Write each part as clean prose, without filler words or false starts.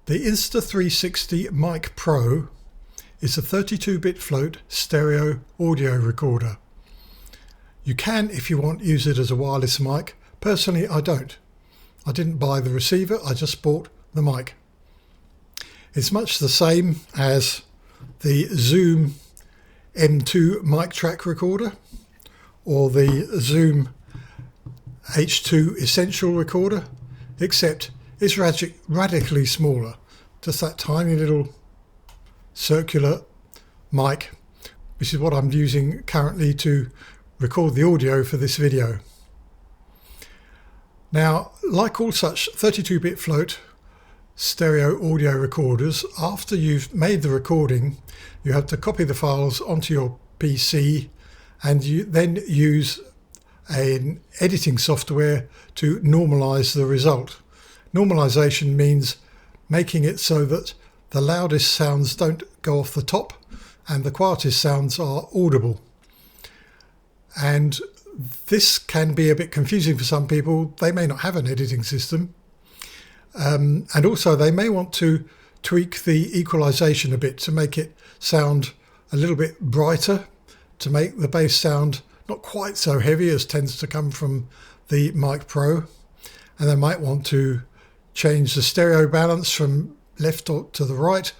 The Insta360 Mic Pro is a 32-bit float stereo audio recorder. You can, if you want, use it as a wireless mic. Personally, I don't. I didn't buy the receiver, I just bought the mic. It's much the same as the Zoom M2 mic track recorder or the Zoom H2 Essential recorder, except it's radically smaller. Just that tiny little circular mic, which is what I'm using currently to record the audio for this video. Now, like all such 32-bit float stereo audio recorders, after you've made the recording, you have to copy the files onto your PC and you then use an editing software to normalise the result. Normalisation means making it so that the loudest sounds don't go off the top and the quietest sounds are audible. And this can be a bit confusing for some people. They may not have an editing system. And also they may want to tweak the equalization a bit to make it sound a little bit brighter, to make the bass sound not quite so heavy as tends to come from the Mic Pro. And they might want to change the stereo balance from left to the right,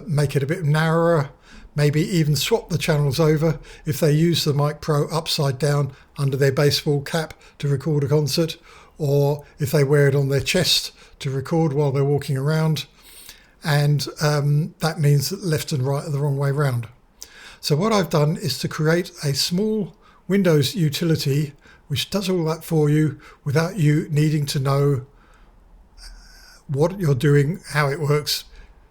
make it a bit narrower, maybe even swap the channels over if they use the Mic Pro upside down under their baseball cap to record a concert, or if they wear it on their chest to record while they're walking around, and that means that left and right are the wrong way round. So what I've done is to create a small Windows utility which does all that for you without you needing to know what you're doing, how it works.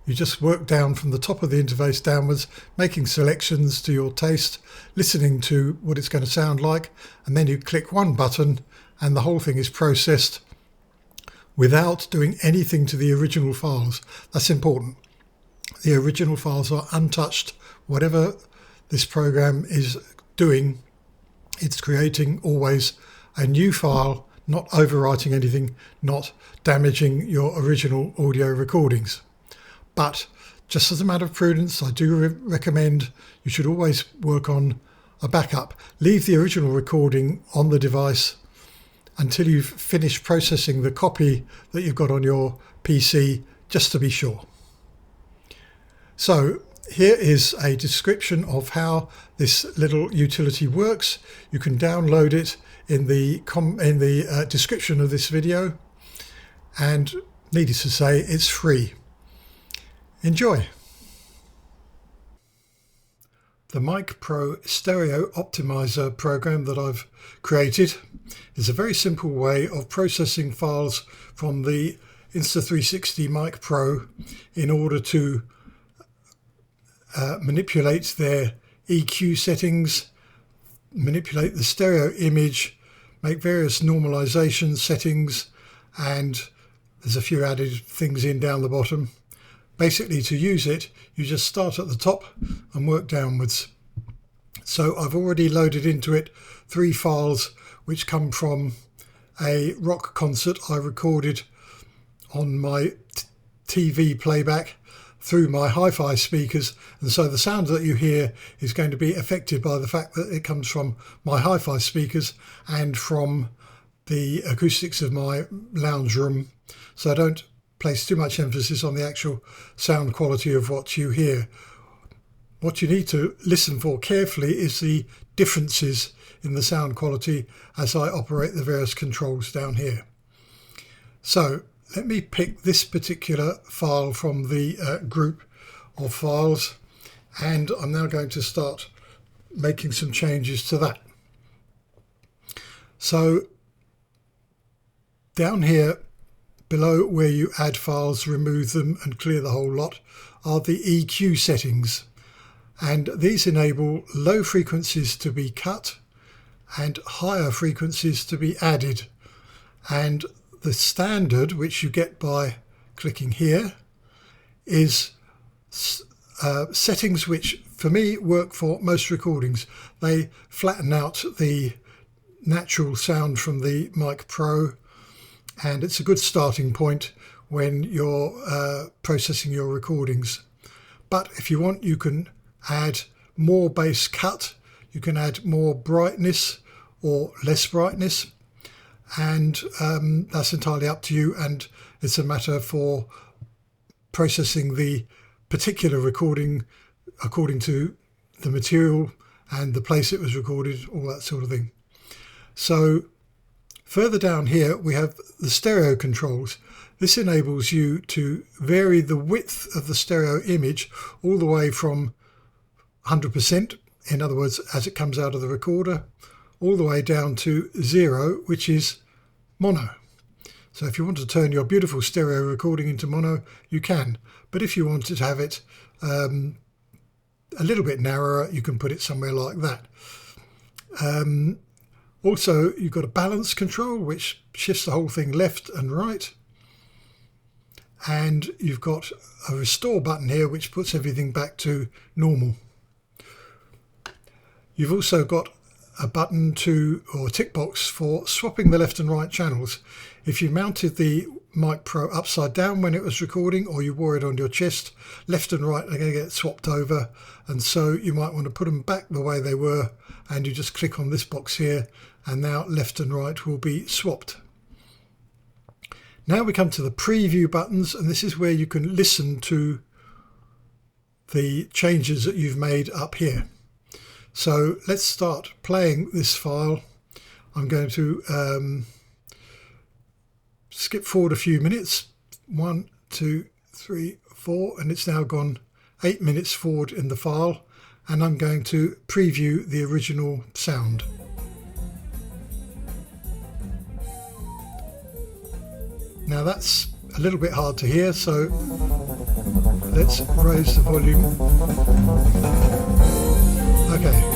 You just work down from the top of the interface downwards, making selections to your taste, listening to what it's going to sound like, and then you click one button and the whole thing is processed without doing anything to the original files. That's important. The original files are untouched. Whatever this program is doing, it's creating always a new file, not overwriting anything, not damaging your original audio recordings. But just as a matter of prudence, I do recommend you should always work on a backup. Leave the original recording on the device until you've finished processing the copy that you've got on your PC, just to be sure. So here is a description of how this little utility works. You can download it in the description of this video, and needless to say, it's free. Enjoy. The Mic Pro Stereo Optimizer program that I've created is a very simple way of processing files from the Insta360 Mic Pro in order to manipulate their EQ settings, manipulate the stereo image, make various normalization settings, and there's a few added things in down the bottom. Basically, to use it, you just start at the top and work downwards. So I've already loaded into it 3 files which come from a rock concert I recorded on my TV playback through my hi-fi speakers, and so the sound that you hear is going to be affected by the fact that it comes from my hi-fi speakers and from the acoustics of my lounge room. So I don't place too much emphasis on the actual sound quality of what you hear. What you need to listen for carefully is the differences in the sound quality as I operate the various controls down here. So let me pick this particular file from the group of files, and I'm now going to start making some changes to that. So down here below where you add files, remove them and clear the whole lot are the EQ settings, and these enable low frequencies to be cut and higher frequencies to be added. And the standard, which you get by clicking here, is settings which for me work for most recordings. They flatten out the natural sound from the Mic Pro, and it's a good starting point when you're processing your recordings. But if you want, you can add more bass cut, you can add more brightness or less brightness, and that's entirely up to you, and it's a matter for processing the particular recording according to the material and the place it was recorded, all that sort of thing. So further down here we have the stereo controls. This enables you to vary the width of the stereo image all the way from 100%, in other words as it comes out of the recorder, all the way down to 0, which is mono. So if you want to turn your beautiful stereo recording into mono, you can. But if you wanted to have it a little bit narrower, you can put it somewhere like that. Also, you've got a balance control, which shifts the whole thing left and right. And you've got a restore button here, which puts everything back to normal. You've also got a button or a tick box for swapping the left and right channels. If you mounted the Mic Pro upside down when it was recording, or you wore it on your chest, left and right are going to get swapped over, and so you might want to put them back the way they were, and you just click on this box here, and now left and right will be swapped. Now we come to the preview buttons, and this is where you can listen to the changes that you've made up here. So let's start playing this file. I'm going to skip forward a few minutes, 1, 2, 3, 4, and it's now gone 8 minutes forward in the file, and I'm going to preview the original sound. Now that's a little bit hard to hear, so let's raise the volume. Okay.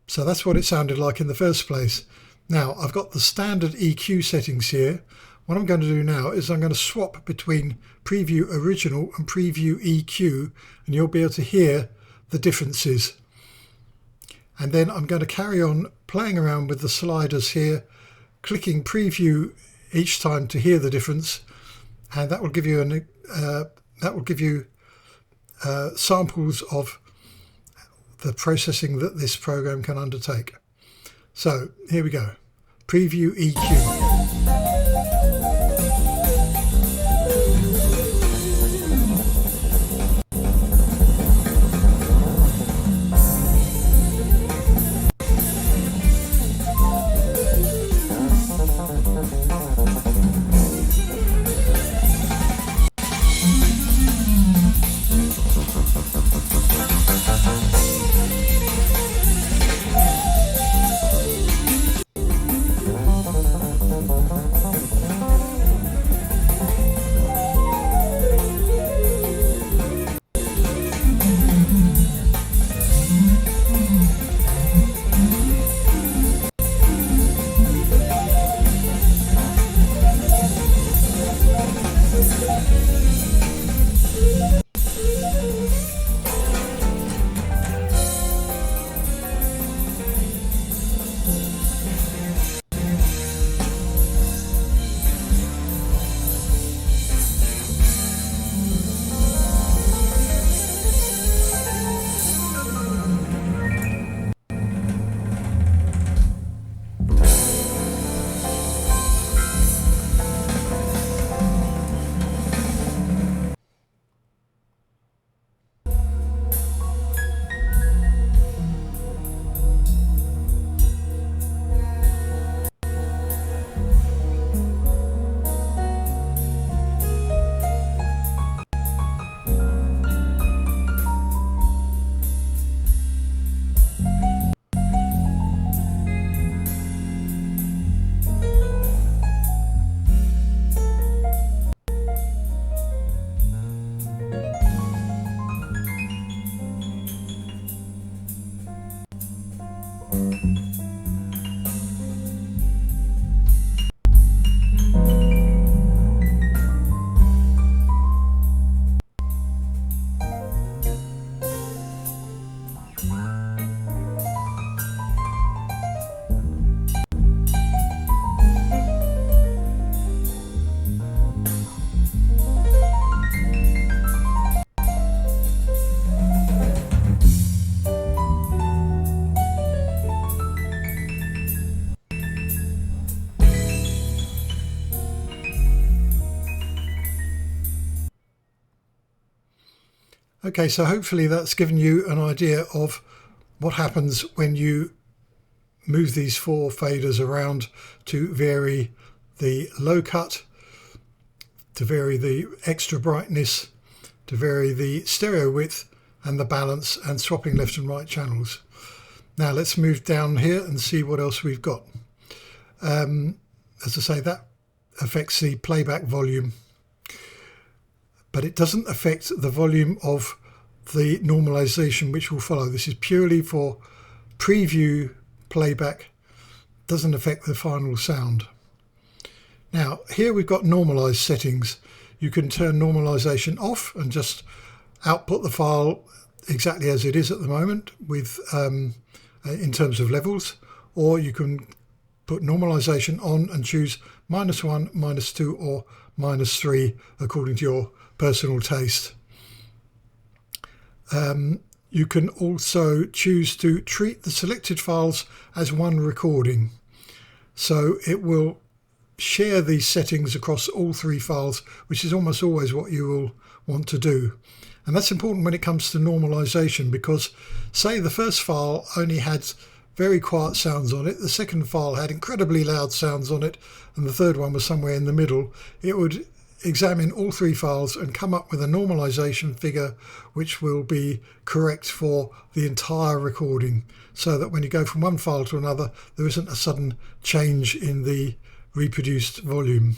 So that's what it sounded like in the first place. Now I've got the standard EQ settings here. What I'm going to do now is I'm going to swap between preview original and preview EQ, and you'll be able to hear the differences. And then I'm going to carry on playing around with the sliders here, clicking preview each time to hear the difference, and that will give you samples of the processing that this program can undertake. So here we go. Preview EQ. Okay, so hopefully that's given you an idea of what happens when you move these 4 faders around to vary the low cut, to vary the extra brightness, to vary the stereo width and the balance, and swapping left and right channels. Now let's move down here and see what else we've got. As I say, that affects the playback volume, but it doesn't affect the volume of the normalization which will follow. This is purely for preview playback, doesn't affect the final sound. Now here we've got normalized settings. You can turn normalization off and just output the file exactly as it is at the moment with in terms of levels, or you can put normalization on and choose -1, -2 or -3 according to your personal taste. You can also choose to treat the selected files as one recording, so it will share these settings across all 3 files, which is almost always what you will want to do. And that's important when it comes to normalization, because say the first file only had very quiet sounds on it, the second file had incredibly loud sounds on it, and the third one was somewhere in the middle. It would examine all 3 files and come up with a normalization figure which will be correct for the entire recording, so that when you go from one file to another there isn't a sudden change in the reproduced volume.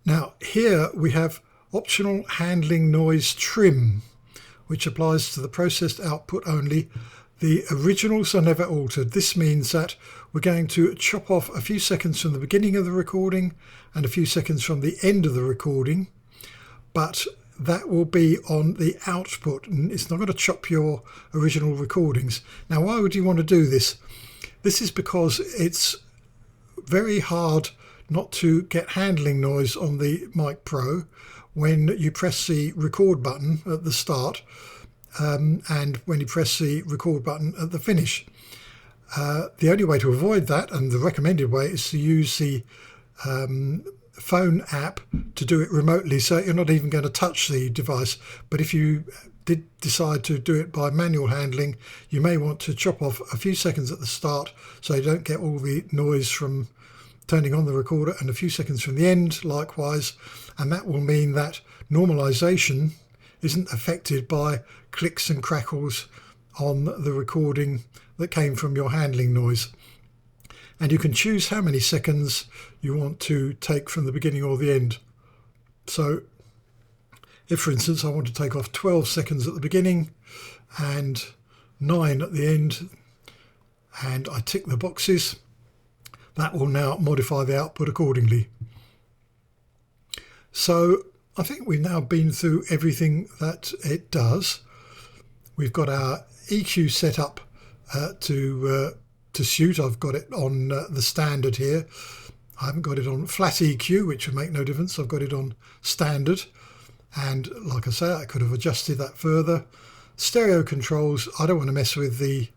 Now here we have optional handling noise trim, which applies to the processed output only. The originals are never altered. This means that we're going to chop off a few seconds from the beginning of the recording and a few seconds from the end of the recording, but that will be on the output and it's not going to chop your original recordings. Now, why would you want to do this? This is because it's very hard not to get handling noise on the Mic Pro when you press the record button at the start and when you press the record button at the finish. The only way to avoid that, and the recommended way, is to use the phone app to do it remotely, so you're not even going to touch the device. But if you did decide to do it by manual handling, you may want to chop off a few seconds at the start so you don't get all the noise from turning on the recorder, and a few seconds from the end likewise, and that will mean that normalization isn't affected by clicks and crackles on the recording that came from your handling noise. And you can choose how many seconds you want to take from the beginning or the end. So if, for instance, I want to take off 12 seconds at the beginning and 9 at the end, and I tick the boxes, that will now modify the output accordingly. So I think we've now been through everything that it does. We've got our EQ set up to suit. I've got it on the standard here. I haven't got it on flat EQ, which would make no difference. I've got it on standard, and like I say, I could have adjusted that further. Stereo controls, I don't want to mess with the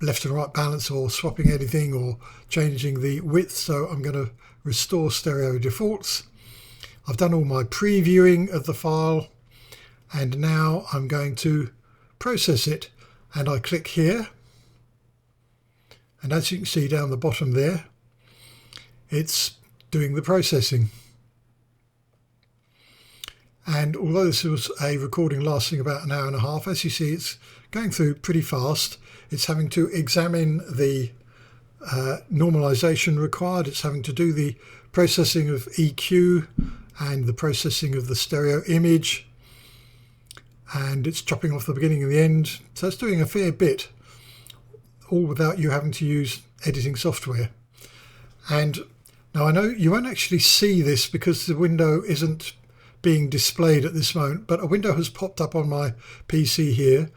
left and right balance or swapping anything or changing the width, so I'm going to restore stereo defaults. I've done all my previewing of the file, and now I'm going to process it, and I click here, and as you can see down the bottom there, it's doing the processing. And although this was a recording lasting about an hour and a half, as you see, it's going through pretty fast. It's having to examine the normalization required. It's having to do the processing of EQ and the processing of the stereo image, and it's chopping off the beginning and the end. So it's doing a fair bit, all without you having to use editing software. And now I know you won't actually see this because the window isn't being displayed at this moment, but a window has popped up on my PC here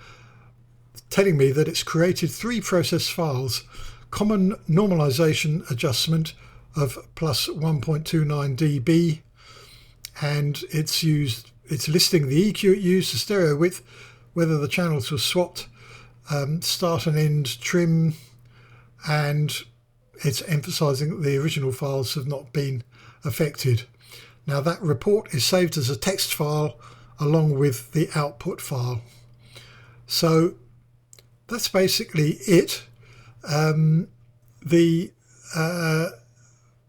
telling me that it's created 3 process files: common normalization adjustment of plus 1.29 dB, and it's listing the EQ it used, the stereo width, whether the channels were swapped, start and end trim, and it's emphasizing that the original files have not been affected. Now that report is saved as a text file along with the output file. So that's basically it. The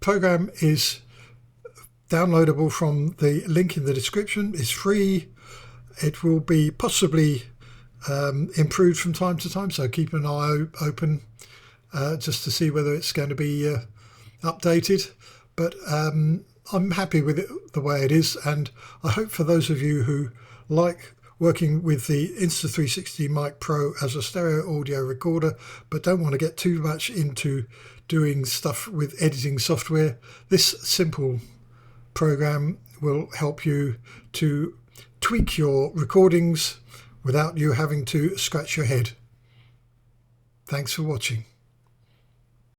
program is downloadable from the link in the description. It's free. It will be possibly improved from time to time, so keep an eye open just to see whether it's going to be updated. But I'm happy with it the way it is, and I hope for those of you who like working with the Insta360 Mic Pro as a stereo audio recorder but don't want to get too much into doing stuff with editing software, this simple program will help you to tweak your recordings without you having to scratch your head. Thanks for watching.